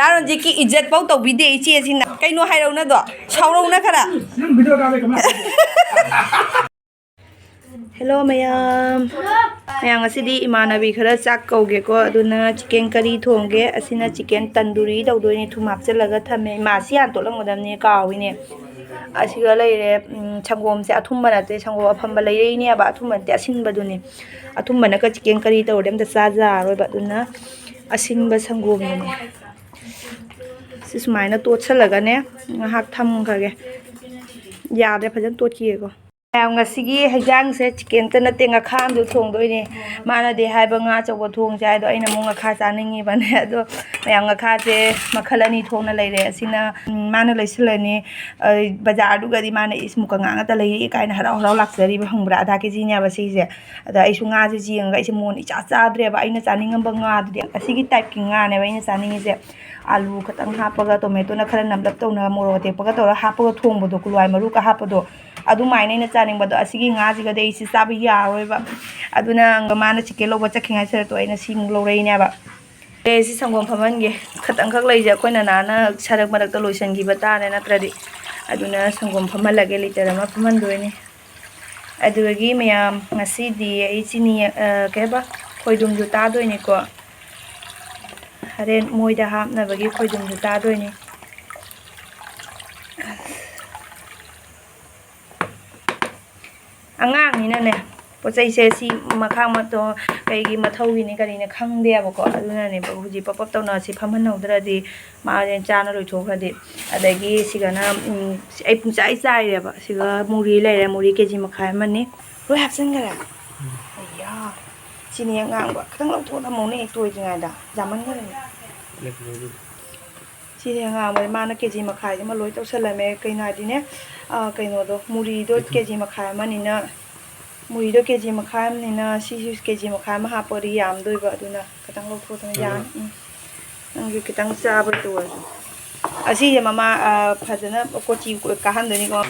Ranjit ki ijat pau tau bide ichi asina kaino hairau na do chaurau na khara Hello mayam ngasidi imanabi khara chak kauge ko aduna chicken curry thongge asina chicken tandoori daudoi ni thum hapchalaga thame ma si an tolang modamni kawine asiga leire changom se athum banate changom afamba leire ni aba athum ante asin baduni athum banaka chicken curry tawdem da saja roi baduna asin ba sangom ni sismaina tochalaga ne ngahak tham khage yade phajan tochi ko ngasigi hajang se chicken ta nate nga kham du thong doi ni mana de haiba nga chawba thong jai do aina mo nga kha chaningi bane ado mayang nga kha je makhalani thong na leire asina mana leisilani bazar du gadi mana ismuka nga ta leire kaina harau harau laksari ba hungbra adha ke ji nya ba si je ada isu nga je ji nga isi mon icha chadre ba aina chaningam ba nga du asigi type ki nga ne ba aina chaningi je alu khatang hapaga tomato na khara namlap tawna moro te paga tawra hapaga thong bodo kulwai maru ka hapado adu maina ina chaning bado asigi nga ji ga dei si sabi ya roi ba aduna ngamana chicken loba chakhinga sar to aina simung lorei ne ba e si sangom phaman ge khatang khak lei ja koina na sarak marak ta loisan gi bata ne na tradi aduna sangom phamal lage liter ma phaman doi ni adugi mayam ngasidi ei chini keba khoidum ju ta doi ni ko haren moida hapna bagi khoidum ju ta doi ni angang ni na ne pochai se si makhang ma to kai gi mathau gi ni kari ne khang de ba ko aduna ne ba huji pop to na si phaman hodra di ma ren cha na roi thokra di adagi sigana ai pung chai chai re ba siga muri lai re muri keji makhai man ni roi hapsan gara ayya chini angang ba khang lau thona mo ne toi jinga da jaman gara chini angang ba ma na keji makhai ma loi tau salame kai na di ne kai no do muri do keji makhai man ni na muri do keji makhai ni na si keji makhai ma ha pori yam doi ba aduna katang lo tho tang yan nang gi kitang cha ba to asi je mama phajana ko chi ko ka han doni ko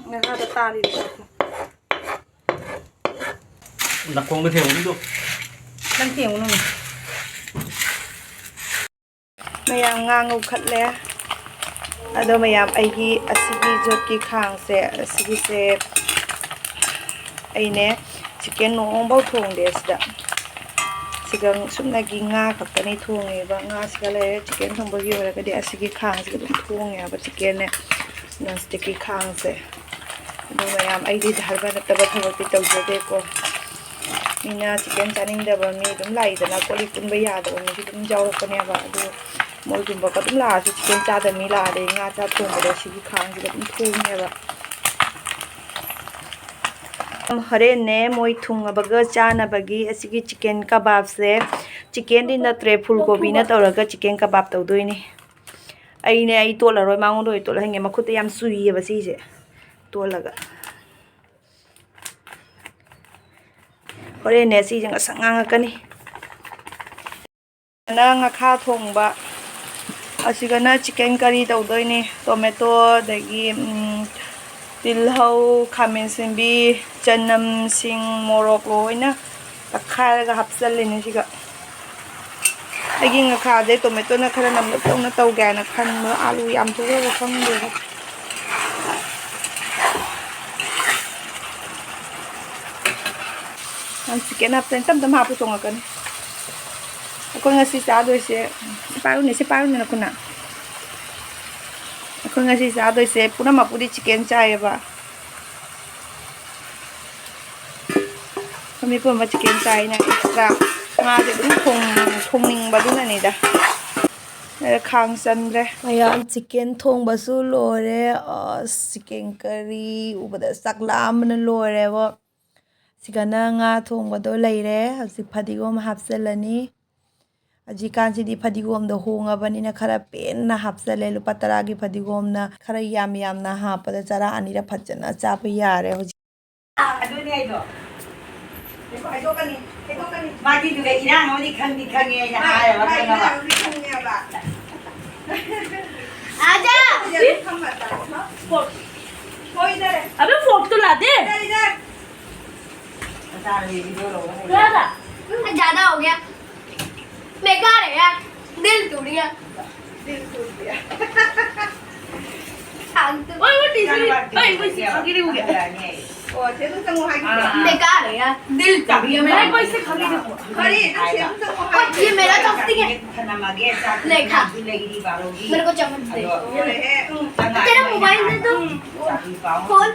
Nggak ada tali di sana. Đặt con cái thèo đi đâu? Đang thèo nữa. Mayam ngang khát le. Ado mayam aigi asigi jot ki khang se asigi se aine chicken no bao thong de sida. Sigang sumna gi nga khakta ni thong e ba nga siga le chicken thong ba gi ora ka de asigi khang siga thong e ba chicken ne non sticky khang se. Mayam aidi dharba na taba thawati tawjade ko mina chicken chaning da ba mi dum lai da na ko li pun ba ya da mi dum jaw ko ne ba du moi dum ba ka dum la su chicken cha da mi la de nga cha thong ba da si khang ji dum thong ne ba hare ne moi thung ba ga cha na ba gi asigi chicken kebab se chicken din na tre phul gobi na tawra ga chicken kebab taw doi ni ai ne ai to la roi mang doi to la hange ma khut yam sui ba si je tolaga hore ne si jang asanga kani na nga kha thong ba asiga na chicken curry tawdoi ni tomato dagi tilhau khamen simbi chanam sing morok loina takha ga hapsal ni siga agi nga kha de tomato na khara nam na taw ga na khan ma alu yam thu ga khang de ang chicken hapten tam hapu tonga kan ako ngasi sa do se paru ni nakuna ako ngasi sa do se puna mapudi chicken chai ba kami po ma chicken chai na extra nga de dum thong ning ba du na ni da khang san re mayam chicken thong ba su lore chicken curry ubada saklam na lore wa sigana nga thongba do leire hasi phadigom hapselani aji kanji di phadigom do honga bani na khara pen na hapsele lupa tara gi phadigom na khara yam na ha pada chara anira phajana cha pa yare hoji adu ne ai do ko ai do kani มาที่ดูอีนั่งเขาที่ข้างนี้ข้างนี้จะหายแล้วเป็นอะไร आजा अबे फोक तो ला दे ज्यादा हो गया बेकार है यार दिल टूट गया ओए वो टीचर ओए वो खाके हो गया बेकार है यार दिल टूट गया मेरा कोई से खाके देखो ये मेरा चॉपस्टिक है ले खा मेरे को चम्मच दे तेरा मोबाइल दे दो खोल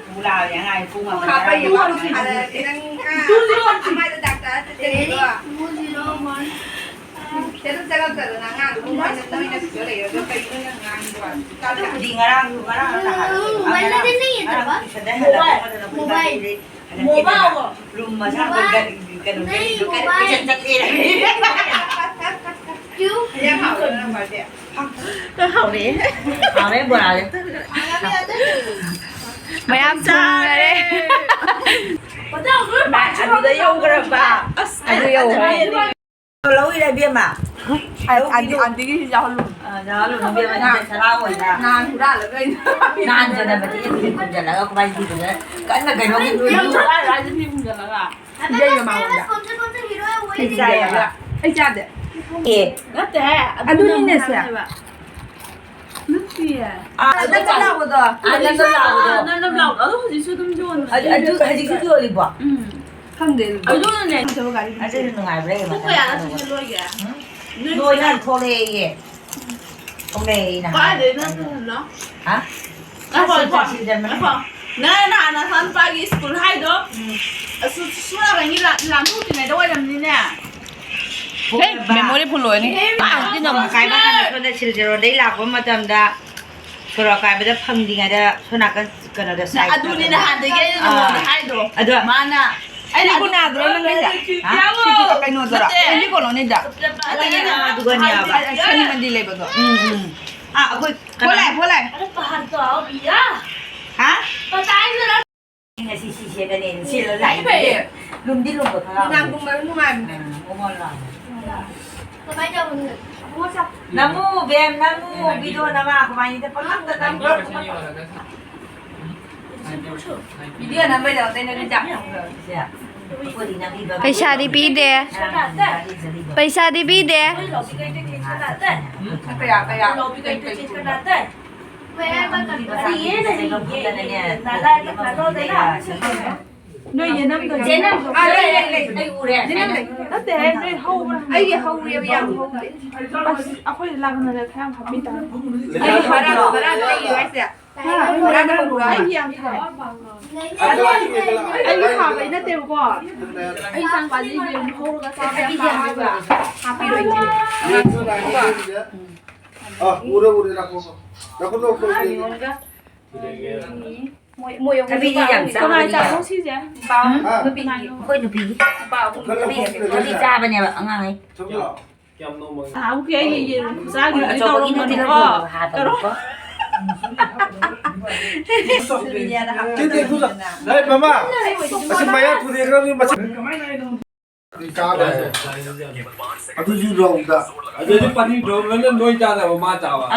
mày ăn chung đấy mẹ anh đi đâu cái bà anh đi đâu lâu đi đây biếm à anh đi giao luôn đó luôn biếm anh sẽ lao rồi nè nàn ra là cái nan cho nên mà chỉ biết cũng giờ là có bay đi rồi cái là cái nó cái đuôi नहीं आ रहा है फिर मुझे लगा ये ये माँ कौन सा हीरो है वही thì sai à anh cha đấy kì लगता है anh đuôi nhìn này à लगती है à nó có đâu rồi anh nó lao rồi 나 라우 나도 혹시 좀 좋은 anh chú hay chú chưa đi bỏ không để 아 이거는 내 cho cái anh sẽ đừng ngại đây mà 포크야 나 지금 로이야 nuôi nó thô lê gì không lê nè 봐야 돼 나는 hả 나나 산 빠기 스쿨 하이도 수라가 이 람푸티 내도 와람니네 đấy mẹ mới đi phun lưỡi này chứ nó cái mà nó chỉ rồi đấy là có mà tầm đã rồi cái bây giờ phăng đi ngay đó thôi nào cái nó được sai 아두니는 한 되게 하이도 à được 많아 anh đi con nào rồi nó lấy ra chỉ có cái nồi rồi anh đi con nó nên đã cái này tôi gần nhà anh đi mình đi lấy bao giờ à ôi phô lại 아빠 비야 hả 빠따이들아 ngày xì cái này xì là lại lùm đi lùm được không đang cùng mấy mày ngon lắm bây giờ mình mua xong namu bem namu video nama của mày thì phải lắm tao namu video là bây giờ tên nó đi chậm rồi पैसा भी दे पैसा भी दे cái à 왜 이해는 nơi gì năm rồi 쟤는 à đây đây nó để đây hâu ấy gì hâu rêu dầm hâu 아빠 라그나 그냥 밥이다 ấy phải ra đây gì vậy ạ phải ra đâu rồi anh học ấy nó đều bỏ anh sang bà gì đều hô ra sao cái gì vậy happy rồi 우레우레 라고 mua cái video làm sao con ai chả có gì vậy bao nó bị hơi nó bị bao nó đi ra bên nhà bạn ngay à ok gì ra gì đi đâu mà nó có cái đó 근데 그거 나이 마마 마치 마야 두대 그러면 마치 까다 아주 유로운다 아저씨 빨리 들어오면 너희 자다 엄마 자와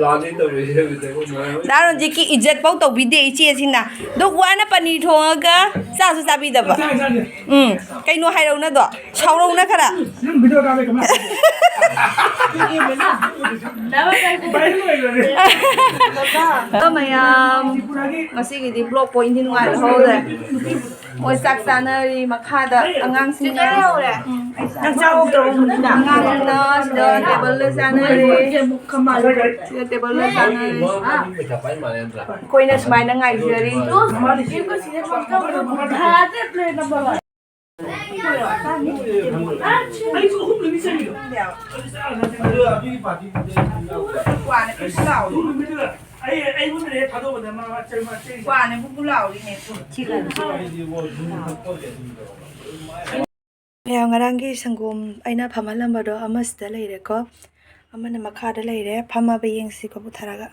라니 또 왜 되고 뭐 đã rồi cái izzat bao tàu bị để chia xin nè đốt quá nó pani thong cơ sao sao bị đập cái nó hay đâu nó đó sau đâu nó khara mày masih di blog point di ngoài thôi rồi ngồi sạc sàn này mà khai đã ngang xin nhau rồi ngang sau rồi ngang nó rồi table lên sàn này table lên sàn này coi nó smile nó ngay giờ đi quả này cũng lẩu quả này cũng lẩu đi nè Yang ngarang gi sangum aina phamalam bado amasda leire ko amana makhada leire phama bayeng si ko butharaga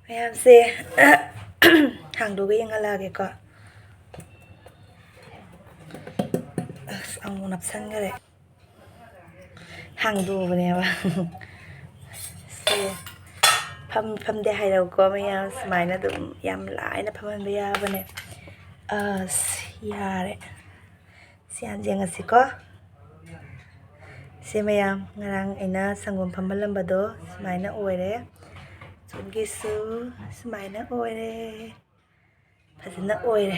ayam se hang do ge ngala ge ko ꯑꯃꯨꯛ ꯅꯞꯁꯟꯈꯔꯦ ꯍꯥꯡꯗꯣꯛꯑꯕꯅꯦꯕ ꯁꯦ ꯐꯝꯗꯦ ꯍꯥꯏꯔꯛꯎꯀꯣ ꯃꯌꯥꯝ ꯁꯨꯃꯥꯏꯅ ꯑꯗꯨꯝ ꯌꯥꯝ ꯂꯥꯏꯅ ꯐꯝꯍꯟꯕ ꯌꯥꯕꯅꯦ ꯑꯁ ꯌꯥꯔꯦ ꯁꯤ ꯌꯥꯝ ꯌꯦꯡꯉꯁꯤꯀꯣ ꯁꯤ ꯃꯌꯥꯝ ꯉꯔꯥꯡ ꯑꯩꯅ ꯁꯪꯒꯣꯝ ꯐꯝꯍꯜꯂꯝꯕꯗꯣ ꯁꯨꯃꯥꯏꯅ ꯑꯣꯏꯔꯦ ꯁꯣꯝꯒꯤꯁꯨ ꯁꯨꯃꯥꯏꯅ ꯑꯣꯏꯔꯦ ꯐꯖꯅ ꯑꯣꯏꯔꯦ